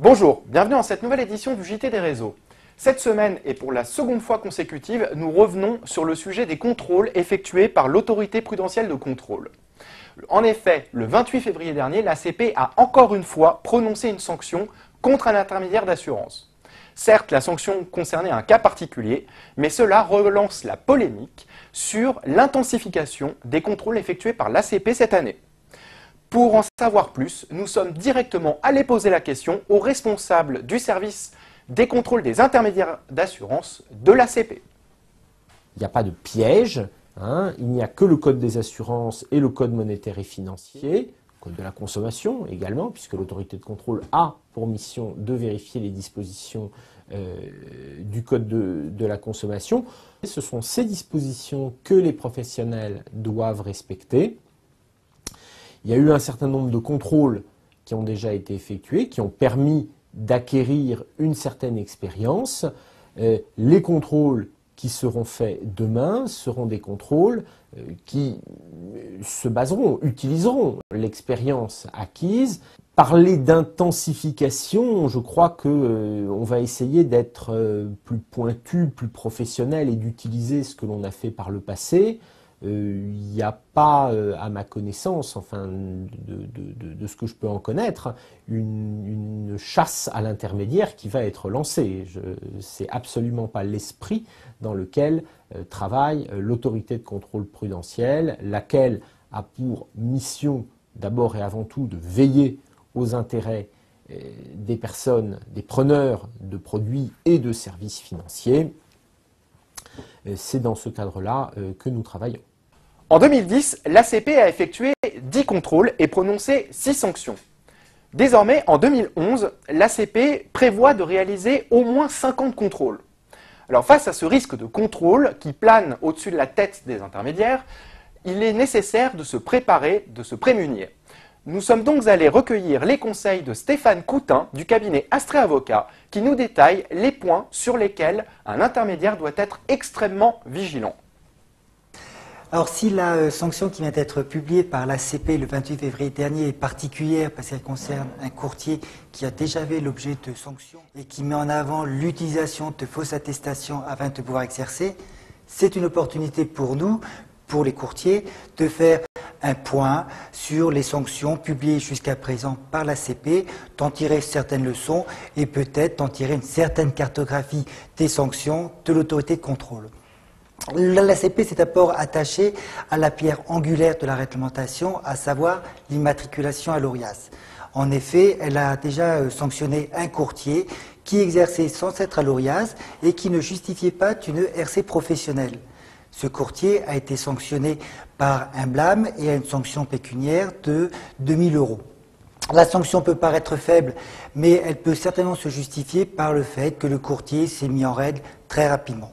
Bonjour, bienvenue dans cette nouvelle édition du JT des réseaux. Cette semaine et pour la seconde fois consécutive, nous revenons sur le sujet des contrôles effectués par l'autorité prudentielle de contrôle. En effet, le 28 février dernier, l'ACP a encore une fois prononcé une sanction contre un intermédiaire d'assurance. Certes, la sanction concernait un cas particulier, mais cela relance la polémique sur l'intensification des contrôles effectués par l'ACP cette année. Pour en savoir plus, nous sommes directement allés poser la question aux responsables du service des contrôles des intermédiaires d'assurance de l'ACP. Il n'y a pas de piège, il n'y a que le code des assurances et le code monétaire et financier, le code de la consommation également, puisque l'autorité de contrôle a pour mission de vérifier les dispositions du code de la consommation. Et ce sont ces dispositions que les professionnels doivent respecter. Il y a eu un certain nombre de contrôles qui ont déjà été effectués, qui ont permis d'acquérir une certaine expérience. Les contrôles qui seront faits demain seront des contrôles qui se baseront, utiliseront l'expérience acquise. Parler d'intensification, je crois qu'on va essayer d'être plus pointu, plus professionnel et d'utiliser ce que l'on a fait par le passé. Il n'y a pas, à ma connaissance, enfin de ce que je peux en connaître, une chasse à l'intermédiaire qui va être lancée. Ce n'est absolument pas l'esprit dans lequel travaille l'autorité de contrôle prudentiel, laquelle a pour mission d'abord et avant tout de veiller aux intérêts des personnes, des preneurs de produits et de services financiers. C'est dans ce cadre-là que nous travaillons. En 2010, l'ACP a effectué 10 contrôles et prononcé 6 sanctions. Désormais, en 2011, l'ACP prévoit de réaliser au moins 50 contrôles. Alors face à ce risque de contrôle qui plane au-dessus de la tête des intermédiaires, il est nécessaire de se préparer, de se prémunir. Nous sommes donc allés recueillir les conseils de Stéphane Coutin du cabinet Astrée Avocat qui nous détaille les points sur lesquels un intermédiaire doit être extrêmement vigilant. Alors si la sanction qui vient d'être publiée par l'ACP le 28 février dernier est particulière parce qu'elle concerne un courtier qui a déjà fait l'objet de sanctions et qui met en avant l'utilisation de fausses attestations afin de pouvoir exercer, c'est une opportunité pour nous, pour les courtiers, de faire un point sur les sanctions publiées jusqu'à présent par l'ACP, d'en tirer certaines leçons et peut-être d'en tirer une certaine cartographie des sanctions de l'autorité de contrôle. L'ACP s'est d'abord attachée à la pierre angulaire de la réglementation, à savoir l'immatriculation à l'ORIAS. En effet, elle a déjà sanctionné un courtier qui exerçait sans être à l'ORIAS et qui ne justifiait pas d'une RC professionnelle. Ce courtier a été sanctionné par un blâme et à une sanction pécuniaire de 2 000 €. La sanction peut paraître faible, mais elle peut certainement se justifier par le fait que le courtier s'est mis en règle très rapidement.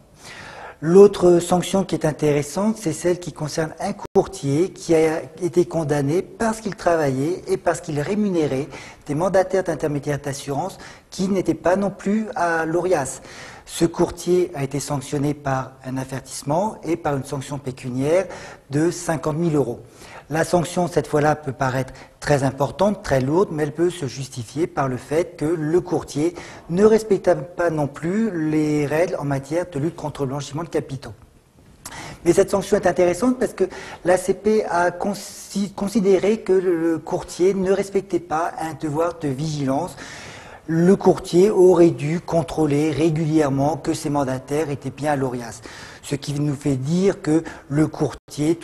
L'autre sanction qui est intéressante, c'est celle qui concerne un courtier qui a été condamné parce qu'il travaillait et parce qu'il rémunérait des mandataires d'intermédiaires d'assurance qui n'étaient pas non plus à l'ORIAS. Ce courtier a été sanctionné par un avertissement et par une sanction pécuniaire de 50 000 €. La sanction, cette fois-là, peut paraître très importante, très lourde, mais elle peut se justifier par le fait que le courtier ne respectait pas non plus les règles en matière de lutte contre le blanchiment de capitaux. Mais cette sanction est intéressante parce que l'ACP a considéré que le courtier ne respectait pas un devoir de vigilance. Le courtier aurait dû contrôler régulièrement que ses mandataires étaient bien à l'ORIAS. Ce qui nous fait dire que le courtier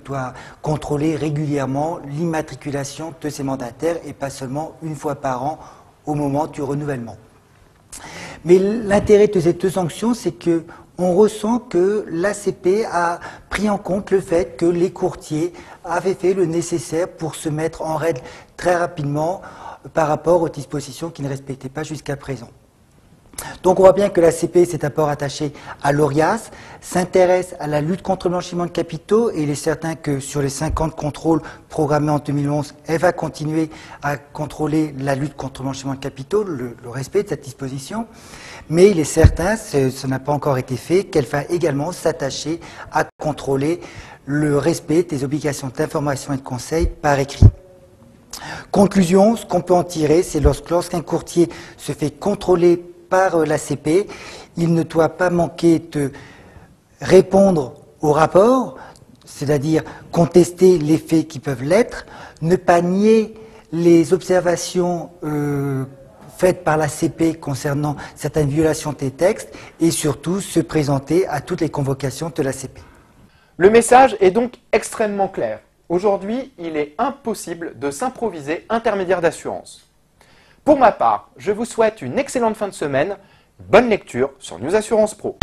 doit contrôler régulièrement l'immatriculation de ses mandataires et pas seulement une fois par an au moment du renouvellement. Mais l'intérêt de ces deux sanctions, c'est que on ressent que l'ACP a pris en compte le fait que les courtiers avaient fait le nécessaire pour se mettre en règle très rapidement par rapport aux dispositions qu'ils ne respectaient pas jusqu'à présent. Donc on voit bien que l'ACP s'est d'abord attachée à l'ORIAS, s'intéresse à la lutte contre le blanchiment de capitaux et il est certain que sur les 50 contrôles programmés en 2011, elle va continuer à contrôler la lutte contre le blanchiment de capitaux, le respect de cette disposition. Mais il est certain, ce n'a pas encore été fait, qu'elle va également s'attacher à contrôler le respect des obligations d'information et de conseil par écrit. Conclusion, ce qu'on peut en tirer, c'est lorsqu'un courtier se fait contrôler par l'ACP, il ne doit pas manquer de répondre au rapport, c'est-à-dire contester les faits qui peuvent l'être, ne pas nier les observations faites par l'ACP concernant certaines violations des textes et surtout se présenter à toutes les convocations de l'ACP. Le message est donc extrêmement clair. Aujourd'hui, il est impossible de s'improviser intermédiaire d'assurance. Pour ma part, je vous souhaite une excellente fin de semaine. Bonne lecture sur News Assurance Pro.